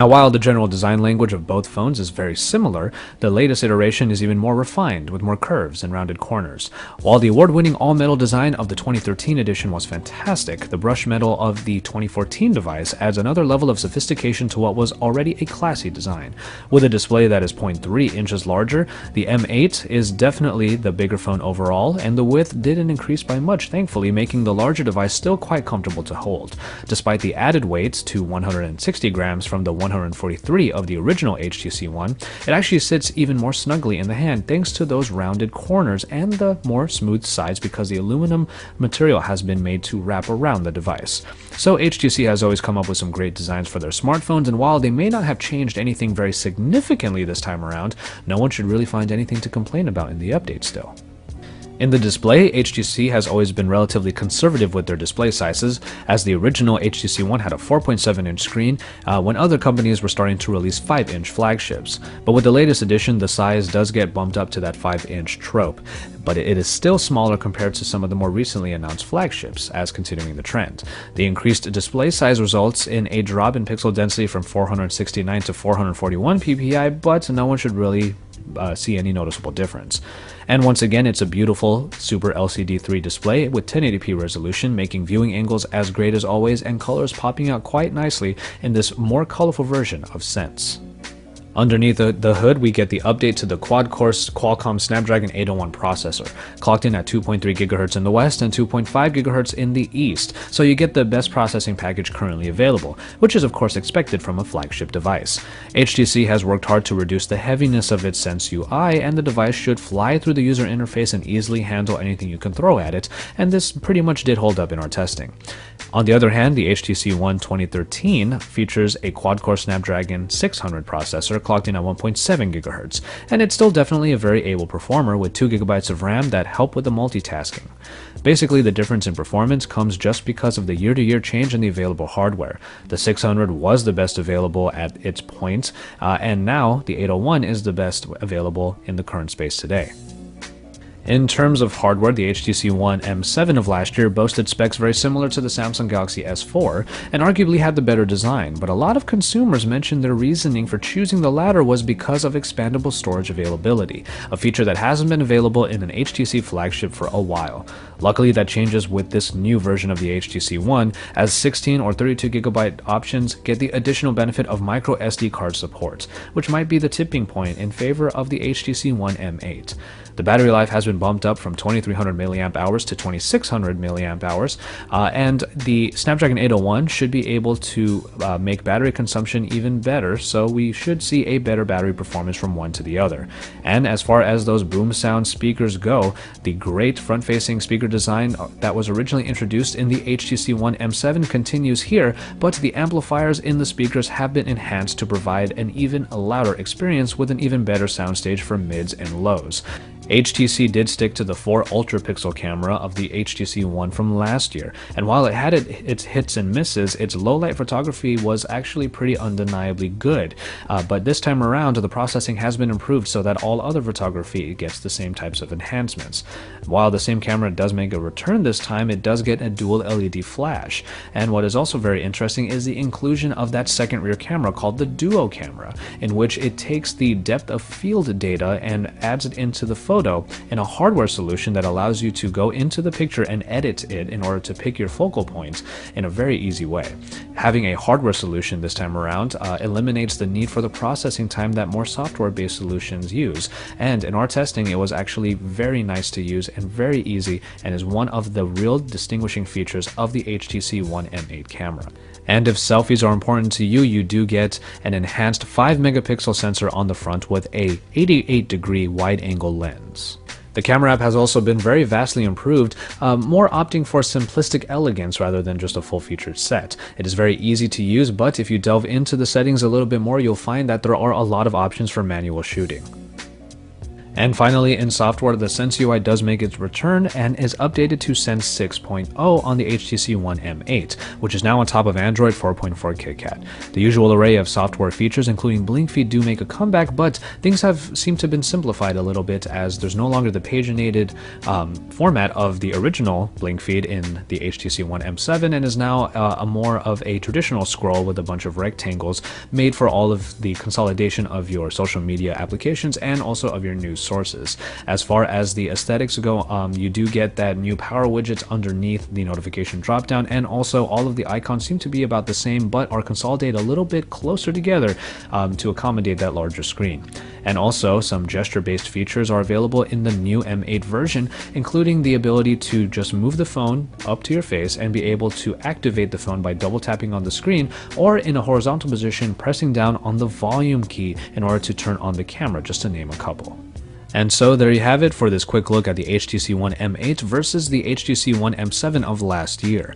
Now, while the general design language of both phones is very similar, the latest iteration is even more refined, with more curves and rounded corners. While the award-winning all-metal design of the 2013 edition was fantastic, the brushed metal of the 2014 device adds another level of sophistication to what was already a classy design. With a display that is 0.3 inches larger, the M8 is definitely the bigger phone overall, and the width didn't increase by much, thankfully, making the larger device still quite comfortable to hold. Despite the added weight to 160 grams from the 143 of the original HTC One, it actually sits even more snugly in the hand thanks to those rounded corners and the more smooth sides because the aluminum material has been made to wrap around the device. So HTC has always come up with some great designs for their smartphones, and while they may not have changed anything very significantly this time around, no one should really find anything to complain about in the update still. In the display, HTC has always been relatively conservative with their display sizes, as the original HTC One had a 4.7-inch screen when other companies were starting to release 5-inch flagships. But with the latest edition, the size does get bumped up to that 5-inch trope, but it is still smaller compared to some of the more recently announced flagships, as continuing the trend. The increased display size results in a drop in pixel density from 469 to 441 ppi, but no one should really see any noticeable difference. And once again, it's a beautiful Super LCD 3 display with 1080p resolution, making viewing angles as great as always and colors popping out quite nicely in this more colorful version of Sense. Underneath the hood, we get the update to the quad-core Qualcomm Snapdragon 801 processor, clocked in at 2.3 GHz in the west and 2.5 GHz in the east, so you get the best processing package currently available, which is of course expected from a flagship device. HTC has worked hard to reduce the heaviness of its Sense UI, and the device should fly through the user interface and easily handle anything you can throw at it, and this pretty much did hold up in our testing. On the other hand, the HTC One 2013 features a quad-core Snapdragon 600 processor clocked in at 1.7 GHz, and it's still definitely a very able performer with 2 GB of RAM that help with the multitasking. Basically, the difference in performance comes just because of the year-to-year change in the available hardware. The 600 was the best available at its point, and now the 801 is the best available in the current space today. In terms of hardware, the HTC One M7 of last year boasted specs very similar to the Samsung Galaxy S4 and arguably had the better design, but a lot of consumers mentioned their reasoning for choosing the latter was because of expandable storage availability, a feature that hasn't been available in an HTC flagship for a while. Luckily, that changes with this new version of the HTC One, as 16 or 32 GB options get the additional benefit of micro SD card support, which might be the tipping point in favor of the HTC One M8. The battery life has been bumped up from 2300 mAh to 2600 mAh, and the Snapdragon 801 should be able to make battery consumption even better, so we should see a better battery performance from one to the other. And as far as those boom sound speakers go, the great front-facing speaker design that was originally introduced in the HTC One M7 continues here, but the amplifiers in the speakers have been enhanced to provide an even louder experience with an even better soundstage for mids and lows. HTC did stick to the 4 ultra-pixel camera of the HTC One from last year, and while it had its hits and misses, its low-light photography was actually pretty undeniably good. But this time around, the processing has been improved so that all other photography gets the same types of enhancements. While the same camera does make a return this time, it does get a dual LED flash. And what is also very interesting is the inclusion of that second rear camera called the Duo camera, in which it takes the depth of field data and adds it into the photo in a hardware solution that allows you to go into the picture and edit it in order to pick your focal points in a very easy way. Having a hardware solution this time around eliminates the need for the processing time that more software-based solutions use, and in our testing it was actually very nice to use and very easy, and is one of the real distinguishing features of the HTC One M8 camera. And if selfies are important to you, you do get an enhanced 5 megapixel sensor on the front with a 88-degree wide-angle lens. The camera app has also been very vastly improved, more opting for simplistic elegance rather than just a full-featured set. It is very easy to use, but if you delve into the settings a little bit more, you'll find that there are a lot of options for manual shooting. And finally, in software, the Sense UI does make its return and is updated to Sense 6.0 on the HTC One M8, which is now on top of Android 4.4 KitKat. The usual array of software features, including blink feed, do make a comeback, but things have seemed to have been simplified a little bit, as there's no longer the paginated format of the original blink feed in the HTC One M7, and is now a more of a traditional scroll with a bunch of rectangles made for all of the consolidation of your social media applications and also of your news sources. As far as the aesthetics go, you do get that new power widgets underneath the notification dropdown, and also all of the icons seem to be about the same but are consolidated a little bit closer together to accommodate that larger screen. And also, some gesture-based features are available in the new M8 version, including the ability to just move the phone up to your face and be able to activate the phone by double tapping on the screen, or in a horizontal position pressing down on the volume key in order to turn on the camera, just to name a couple. And so there you have it for this quick look at the HTC One M8 versus the HTC One M7 of last year.